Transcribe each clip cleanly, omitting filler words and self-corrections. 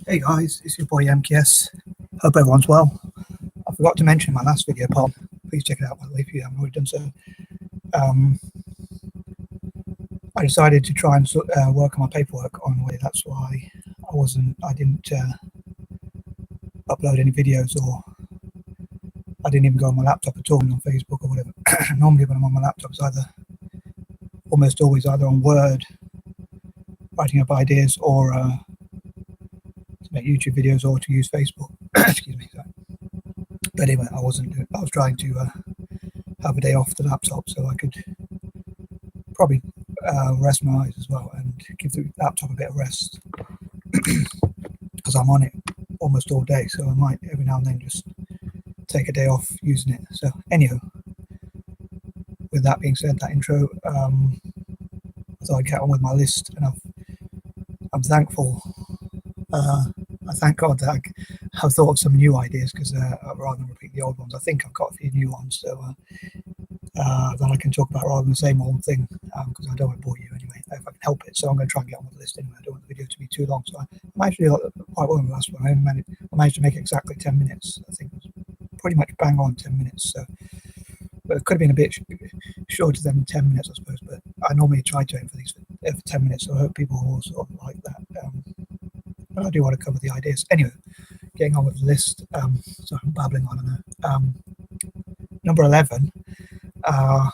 Hey guys, it's your boy M.K.S. Hope everyone's well. I forgot to mention in my last video, Paul. Please check it out, by the way, if you haven't already done so. I decided to try and work on my paperwork on the way. That's why I didn't upload any videos, or I didn't even go on my laptop at all on Facebook or whatever. Normally when I'm on my laptop, it's almost always either on Word, writing up ideas, or to make YouTube videos, or to use Facebook. Excuse me. Sorry. But anyway, I was trying to have a day off the laptop so I could probably rest my eyes as well and give the laptop a bit of rest, because I'm on it almost all day, so I might every now and then just take a day off using it. So anyhow, with that being said, that intro, I thought I'd get on with my list, and I'm thankful. I thank God that I've thought of some new ideas, because rather than repeat the old ones, I think I've got a few new ones, so that I can talk about rather than the same old thing, because I don't want to bore you anyway, if I can help it. So I'm going to try and get on with the list anyway. I don't want the video to be too long. So I'm actually quite well in the last one. I managed to make it exactly 10 minutes. I think it was pretty much bang on 10 minutes. So, but it could have been a bit shorter than 10 minutes, I suppose. But I normally try to aim for these for 10 minutes, so I hope people will sort of like that. But I do want to cover the ideas. Anyway, getting on with the list. So I'm babbling on and on. Number 11. I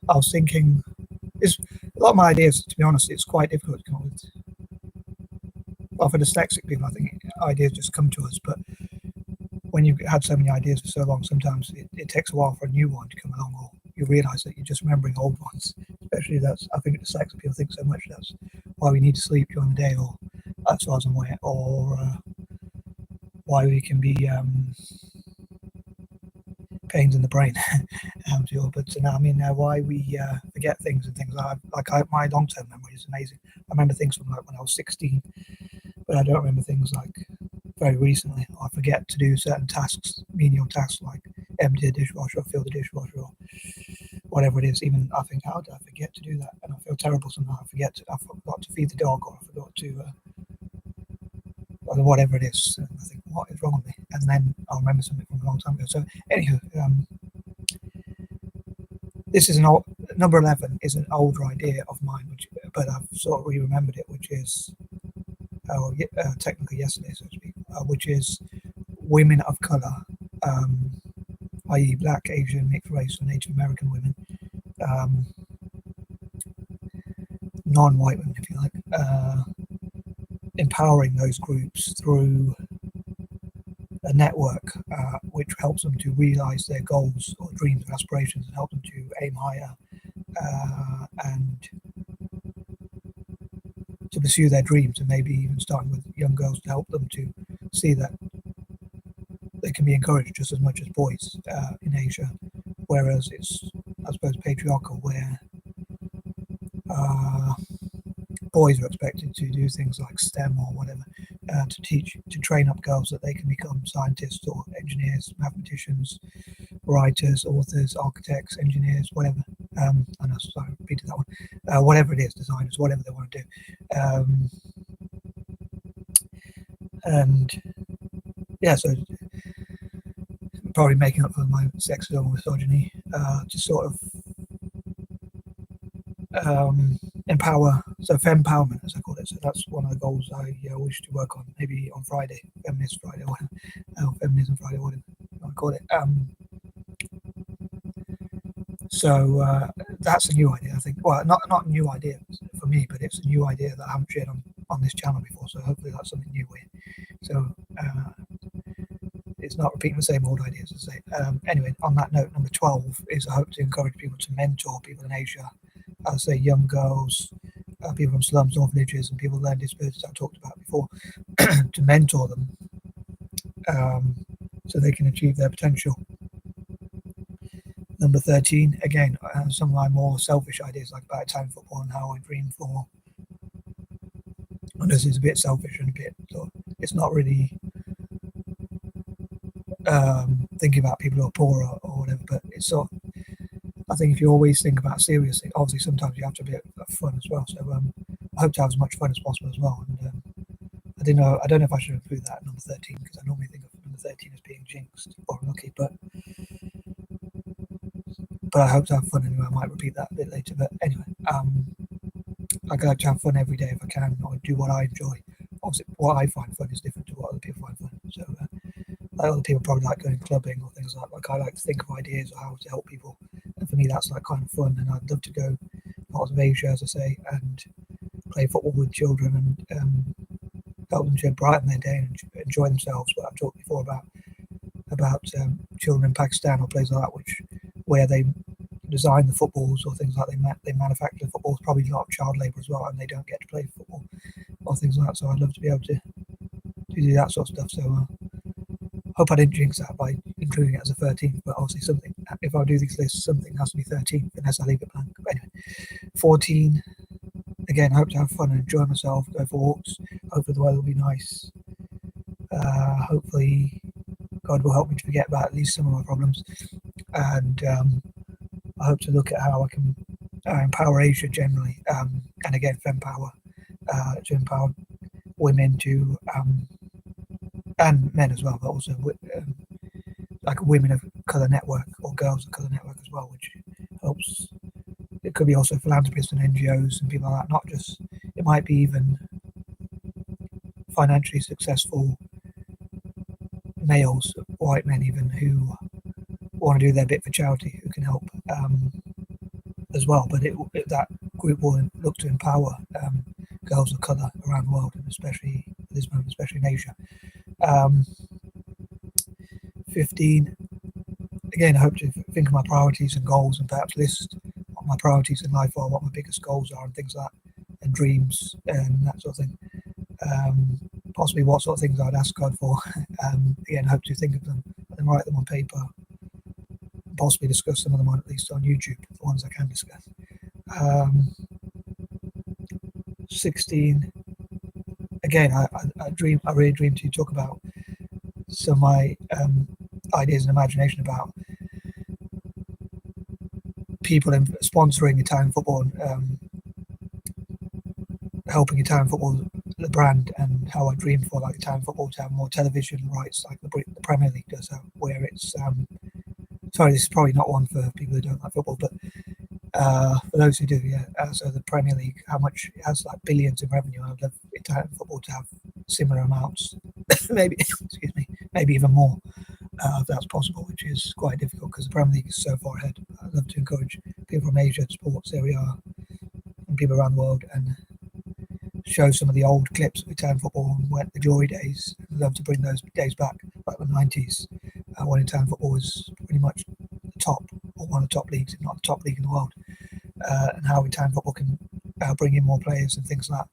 was thinking, a lot of my ideas, to be honest, it's quite difficult to come up with. Well, for dyslexic people, I think ideas just come to us, but when you've had so many ideas for so long, sometimes it takes a while for a new one to come along, or you realise that you're just remembering old ones. Especially I think dyslexic people think so much that's why we need to sleep during the day, or as far as I'm aware, or why we can be pains in the brain. But I mean, why we forget things and things. My long-term memory is amazing. I remember things from like when I was 16, but I don't remember things like very recently. I forget to do certain tasks, menial tasks like empty the dishwasher, or fill the dishwasher, or whatever it is. Even I think, how did I forget to do that? And I feel terrible sometimes. I forgot to feed the dog, or I forgot to or whatever it is. And I think, what is wrong with me? And then I'll remember something from a long time ago. So anywho, this is number 11 is an older idea of mine, but I've sort of re-remembered it, which is technically yesterday, so to speak, which is women of color, i.e. Black, Asian, mixed race, or Native American women, non-white women, if you like, empowering those groups through a network which helps them to realize their goals or dreams and aspirations, and help them to aim higher and to pursue their dreams, and maybe even starting with young girls to help them to see that they can be encouraged just as much as boys in Asia, whereas it's, I suppose, patriarchal, where boys are expected to do things like STEM or whatever, to train up girls that they can become scientists or engineers, mathematicians, writers, authors, architects, engineers, whatever. I know, sorry, I repeated that one. Whatever it is, designers, whatever they want to do. And yeah, so probably making up for my sexism or misogyny, to sort of empower, so fempowerment, as I call it. So that's one of the goals I wish to work on, maybe on Friday, Feminist Friday, or Feminism Friday, whatever you want to call it. So that's a new idea, I think. Well, not a new idea for me, but it's a new idea that I haven't shared on this channel before. So hopefully that's something new with. So it's not repeating the same old ideas, as I say. Anyway, on that note, number 12 is I hope to encourage people to mentor people in Asia. I say young girls, people from slums, orphanages, and people with learning disabilities I talked about before, to mentor them so they can achieve their potential. Number 13, again, some of my more selfish ideas, like about Italian football and how I dream for. And this is a bit selfish and a bit, so it's not really thinking about people who are poor or whatever, but it's sort of, I think if you always think about serious things, obviously sometimes you have to be a bit of fun as well. So I hope to have as much fun as possible as well. And I don't know if I should include that at number 13, because I normally think of number 13 as being jinxed or unlucky, but I hope to have fun anyway. I might repeat that a bit later, but anyway, I like to have fun every day if I can, or do what I enjoy. Obviously, what I find fun is different to what other people find fun. So, like other people probably like going clubbing or things like that. Like I like to think of ideas of how to help people, and for me, that's like kind of fun. And I'd love to go parts of Asia, as I say, and play football with children and help them to brighten their day and enjoy themselves. But I've talked before about children in Pakistan or places like that, where they design the footballs or things like they manufacture the footballs, probably a lot of child labour as well, and they don't get to play football or things like that. So I'd love to be able to do that sort of stuff. So hope I didn't jinx that by including it as a 13th, but obviously something, if I do these lists, something has to be 13th unless I leave it blank. But anyway, 14, again, hope to have fun and enjoy myself, go for walks. Hopefully the weather will be nice. Hopefully God will help me to forget about at least some of my problems. And I hope to look at how I can empower Asia generally, and again, fempower, to empower women to, and men as well, but also like a women of colour network or girls of colour network as well, which helps. It could be also philanthropists and NGOs and people like that, not just, it might be even financially successful males, white men even, who want to do their bit for charity, who can help as well. But that group will look to empower girls of colour around the world, and especially at this moment, especially in Asia. 15, again, I hope to think of my priorities and goals and perhaps list what my priorities in life are, what my biggest goals are and things like that, and dreams and that sort of thing. Possibly what sort of things I'd ask God for. Again, I hope to think of them and write them on paper, and possibly discuss some of them at least on YouTube, the ones I can discuss. 16, again, I really dream to talk about some of my ideas and imagination about people in sponsoring Italian football, helping Italian football, the brand, and how I dream for like Italian football to have more television rights like the Premier League does, where it's sorry, this is probably not one for people who don't like football, but for those who do, yeah. So the Premier League, how much it has, like billions in revenue. I'd love Italian football to have similar amounts, maybe excuse me, maybe even more, if that's possible, which is quite difficult because the Premier League is so far ahead. I'd love to encourage people from Asia to support Serie A and people around the world, and show some of the old clips of Italian football and the glory days. I'd love to bring those days back, like the 90s, when Italian football was pretty much the top, or one of the top leagues, if not the top league in the world, and how Italian football can bring in more players and things like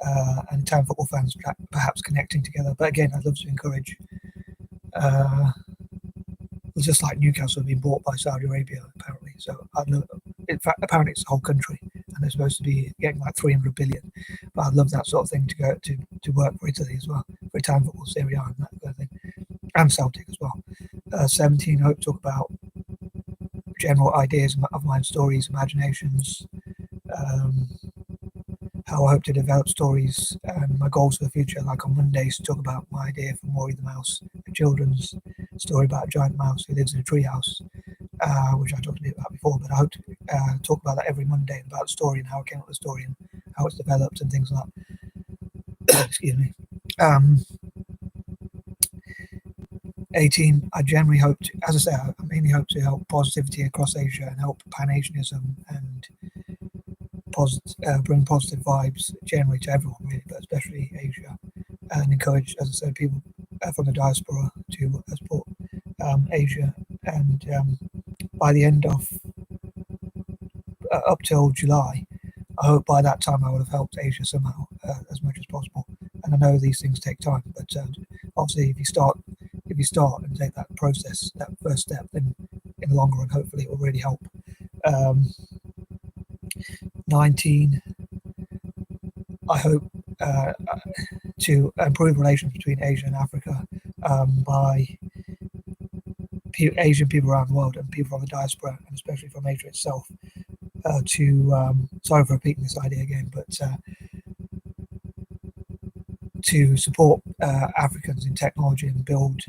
that, and Italian football fans perhaps connecting together. But again, I'd love to encourage, just like Newcastle being bought by Saudi Arabia, apparently. So I'd love, in fact, apparently it's the whole country, and they're supposed to be getting like 300 billion. But I'd love that sort of thing to go to work for Italy as well, for Italian football, Serie A, and that kind of thing, and Celtic as well. 17, I hope to talk about general ideas of mine, stories, imaginations, how I hope to develop stories and my goals for the future. Like on Mondays, to talk about my idea for Maury the Mouse, a children's story about a giant mouse who lives in a treehouse, which I talked a bit about before. But I hope to talk about that every Monday, about the story and how I came up with the story and how it's developed and things like that. Excuse me. 18, I generally hope to, as I say, I mainly hope to help positivity across Asia and help Pan-Asianism and bring positive vibes generally to everyone, really, but especially Asia, and encourage, as I said, people from the diaspora to support Asia. And by the end of, up till July, I hope by that time I would have helped Asia somehow as much as possible. And I know these things take time, but obviously if you start and take that process, that first step, then in the long run, hopefully it will really help. 19, I hope to improve relations between Asia and Africa by Asian people around the world and people from the diaspora, and especially from Asia itself, sorry for repeating this idea again, but to support Africans in technology and build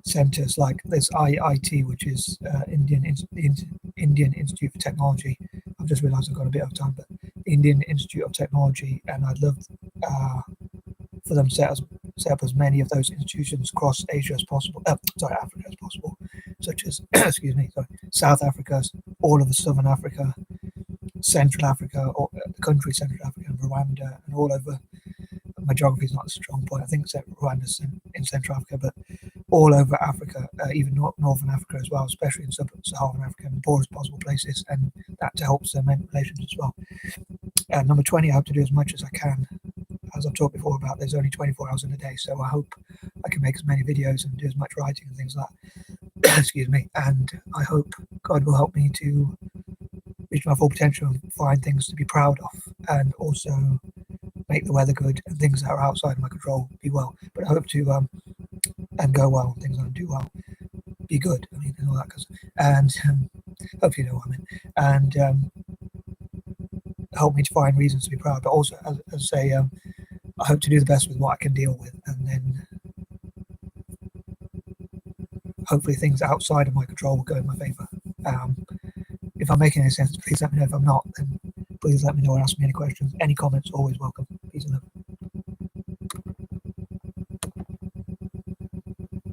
centres like this IIT, which is Indian Institute for Technology. I've just realised I've got a bit of time, but Indian Institute of Technology, and I'd love for them to set up as many of those institutions across Asia as possible. Africa as possible, such as South Africa, all of the Southern Africa, Central Africa, or the country Central Africa, and Rwanda, and all over. My geography is not a strong point. I think Rwanda's in Central Africa, but all over Africa, even Northern Africa as well, especially in Sub-Saharan Africa and the poorest possible places, and that to help cement relations as well. Number 20, I hope to do as much as I can. As I've talked before about, there's only 24 hours in a day, so I hope I can make as many videos and do as much writing and things like that. Excuse me. And I hope God will help me to reach my full potential and find things to be proud of, and also make the weather good and things that are outside of my control be well. But I hope to and go well, things that do well be good. I mean, and all that, and hopefully you know what I mean. And help me to find reasons to be proud, but also, as I say, I hope to do the best with what I can deal with, and then hopefully things outside of my control will go in my favour. If I'm making any sense, please let me know. If I'm not, then please let me know and ask me any questions. Any comments, always welcome. Peace and love.